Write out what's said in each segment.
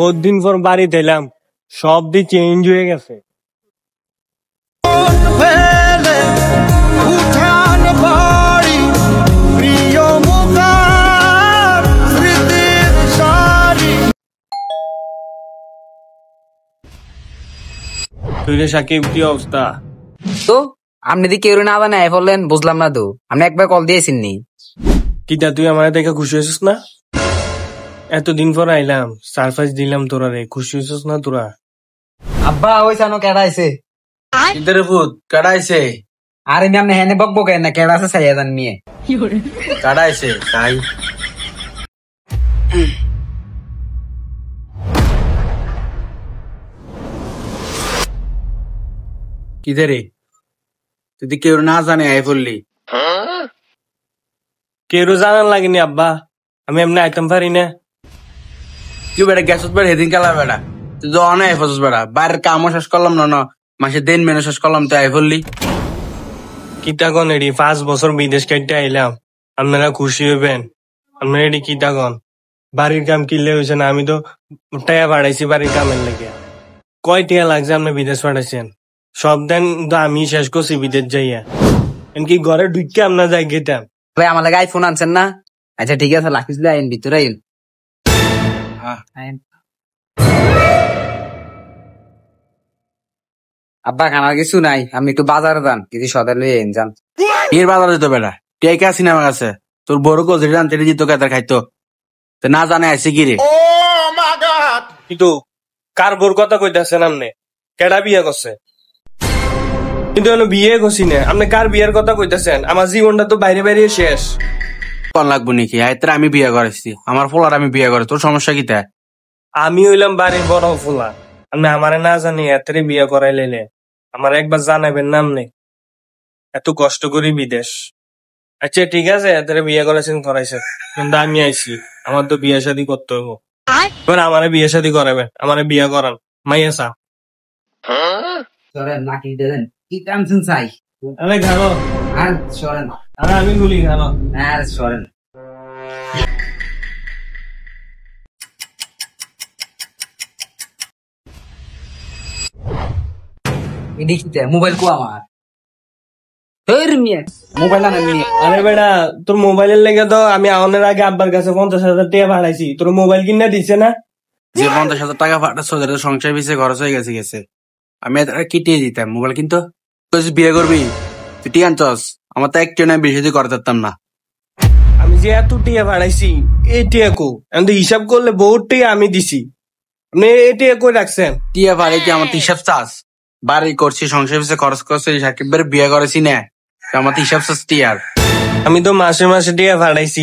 বহুত দিন পর বাড়িতে এলাম, সব দিক চেঞ্জ হয়ে গেছে। সাকিব কি অবস্থা? তো আপনি দি কেউ না জানে বললেন, বুঝলাম না তো। আপনি একবার কল দিয়েছেন নি? কিটা তুই আমার দেখে খুশি হয়েছিস না? এতদিন পর আইলাম, সারপ্রাইজ দিলাম তোরা রে, খুশি হয়েছিস না তোরা? আব্বা ওই জানো কেডা আইছে? ইদারে ভূত কাটা আইছে? আরে মি আপনি হেনে বকবো কেন না, কেডা আছে সাইয়া জান নিয়ে কাটা আইছে তাই কিদারে তুই কেউ না জানে আই পড়লি? কেউ জানার লাগেনি আব্বা, আমি এমনি আইতাম পারি না। তুই বেটা গ্যাসত বেড়া সেদিন কালা বেড়া তুই তো অনেক ফসস বেড়া, বাইরের কামও শেষ করলাম না মাসে দিন মেনে শেষ করলাম তুই আই পড়লি। কিতাগন এডি 5 বছর বিদেশ কাটতে আইলাম, আপনারা খুশি হইবেন? আপনারা এডি কিতাগন বাড়ির কাম কিনলে হয়েছে না? আমি তো টাকা বাড়াইছি বাড়ির কামের লেগে। কয় টাকা লাগছে আপনি বিদেশ পাঠাইছেন? সব দেন তো আমি শেষ করছি বিদেশ যাইয়া। এমনকি ঘরে ঢুকে আপনার যাই গেতাম। ভাই আমার লাগে আইফোন আনছেন না? আচ্ছা ঠিক আছে, লাখিস আইন ভিতরে আইন। আব্বা খানার কিছু নাই, আমি একটু বাজারে যান, কিছু সদাই লই আইন যান। এর বাজার দিত বেড়া টেকা আসি না আমার কাছে, তোর বড় কো যেটা আনতে দিত কেতার খাইতো তো না জানে আইসি কি রে। কিন্তু কার বোর কথা কইতাছেন আপনি? কেডা বিয়ে করছে? কিন্তু আমি বিয়ে করছি না, আপনি কার বিয়ের কথা কইতাছেন? আমার জীবনটা তো বাইরে বাইরে শেষ। কোন লাগবো নাকি? আয়তের আমি বিয়ে করেছি, আমার ফোলার আমি বিয়ে করে, তোর সমস্যা কি তা? আমি হইলাম বাড়ির বড় ফুলা, আপনি আমারে না জানি এতরে বিয়ে করাই লাইলে আমার একবার জানাবেন না? আপনি এত কষ্ট করি বিদেশ। আচ্ছা ঠিক আছে, এতরে বিয়ে করাইছেন করাইছেন, কিন্তু আমি আইছি, আমার তো বিয়ে শাদী করতে হবো। এবার আমারে বিয়ে শাদী করাবেন, আমারে বিয়ে করান মাইয়া সা। সরেন নাকি দেন কি টেনশন চাই? আরে ঘানো আর সরেন, আরে আমি গুলি ঘানো আর সরেন। এদিকে মোবাইল কো আমার মোবাইল আনেন নিয়ে। আরে বেটা, তোর মোবাইলের লেগে তো আমি আওনের আগে আব্বার কাছে 50,000 টাকা পাঠাইছি, তোর মোবাইল কিনা দিছে না? যে 50,000 টাকা পাঠাচ্ছ সংসার পিছিয়ে খরচ হয়ে গেছে আমি কিটিয়ে দিতাম মোবাইল, কিন্তু তুই বিয়ে করবি তুই টিয়ান চস, আমার তো একটু না বেশি দিয়ে করতে পারতাম না। আমি যে এত টিয়া পাঠাইছি, এই টিয়া কো আমি হিসাব করলে বহুত টিয়া আমি দিছি, আপনি এই টিয়া কই রাখছেন? টিয়া বাড়িতে আমার হিসাব চাস? বাড়ি করছি, সংসার পিছিয়ে খরচ করছি, সাকিবের বিয়ে করেছি না, আমার হিসাব চাস টিয়ার? আমি তো মাসে মাসে টিয়া পাঠাইছি,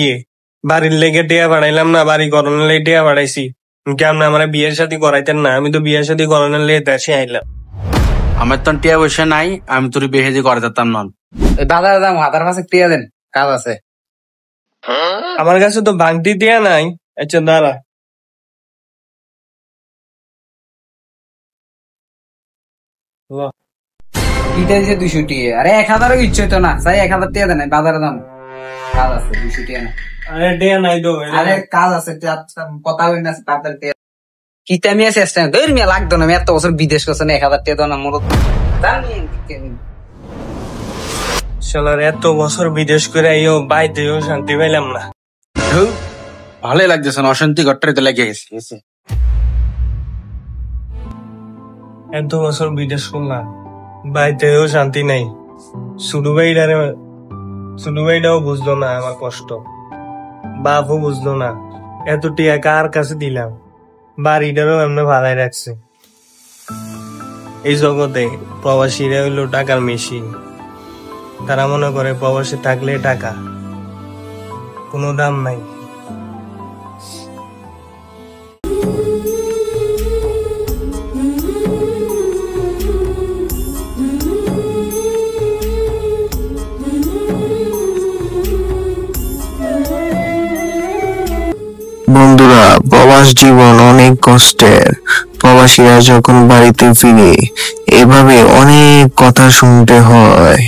বাড়ির লেগে টিয়া পাঠাইলাম না, বাড়ি করোনার লেগে টিয়া পাঠাইছি। কেমন আমার বিয়ের সাথে করাইতেন না? আমি তো বিয়ের সাথে করোনার লেগে দেশে আইলাম। আমার তো টিয়া পয়সা নাই, আমি তোর বিয়ে সাথে করে যেতাম না। বাজারে যাম, হাতার পাশে টিয়া দেন, কাজ আছে। আমার কাছে তো বাংটি টিয়া নাই। আচ্ছা দাঁড়া, এটা দিছে 200 টিয়া। আরে 1000 ইচ্ছে হইতো না, চাই 1000 টিয়া দেন, বাজারে যাম, কাজ আছে। 200 টিয়া না, আরে টিয়া নাই তো। আরে কাজ আছে, কথা হই না তাড়াতাড়ি টিয়া কিতা মিয়া চেষ্টা ধর মিয়া লাগতো না। আমি এত বছর বিদেশ করছেন, 1000 টিয়া দাও না মোর শালার এত বছর বিদেশ করে আইও বাইতেও শান্তি পাইলাম না। ভালোই লাগতেছে না, অশান্তি ঘরটাতে লেগে গেছে। এত বছর বিদেশ করলাম, বাইতেও শান্তি নাই। শুধু ভাইটাও বুঝলো না আমার কষ্ট, বাপও বুঝলো না। এত টিয়া কার কাছে দিলাম, বাড়িটারও এমনি ভাড়ায় রাখছে। এই জগতে প্রবাসীরা হইলো টাকার মেশিন, তারা মনে করে প্রবাসী থাকলে টাকা, কোনো দাম নাই। বন্ধুরা, প্রবাস জীবন অনেক কষ্টের। প্রবাসীরা যখন বাড়িতে ফিরে এভাবে অনেক কথা শুনতে হয়।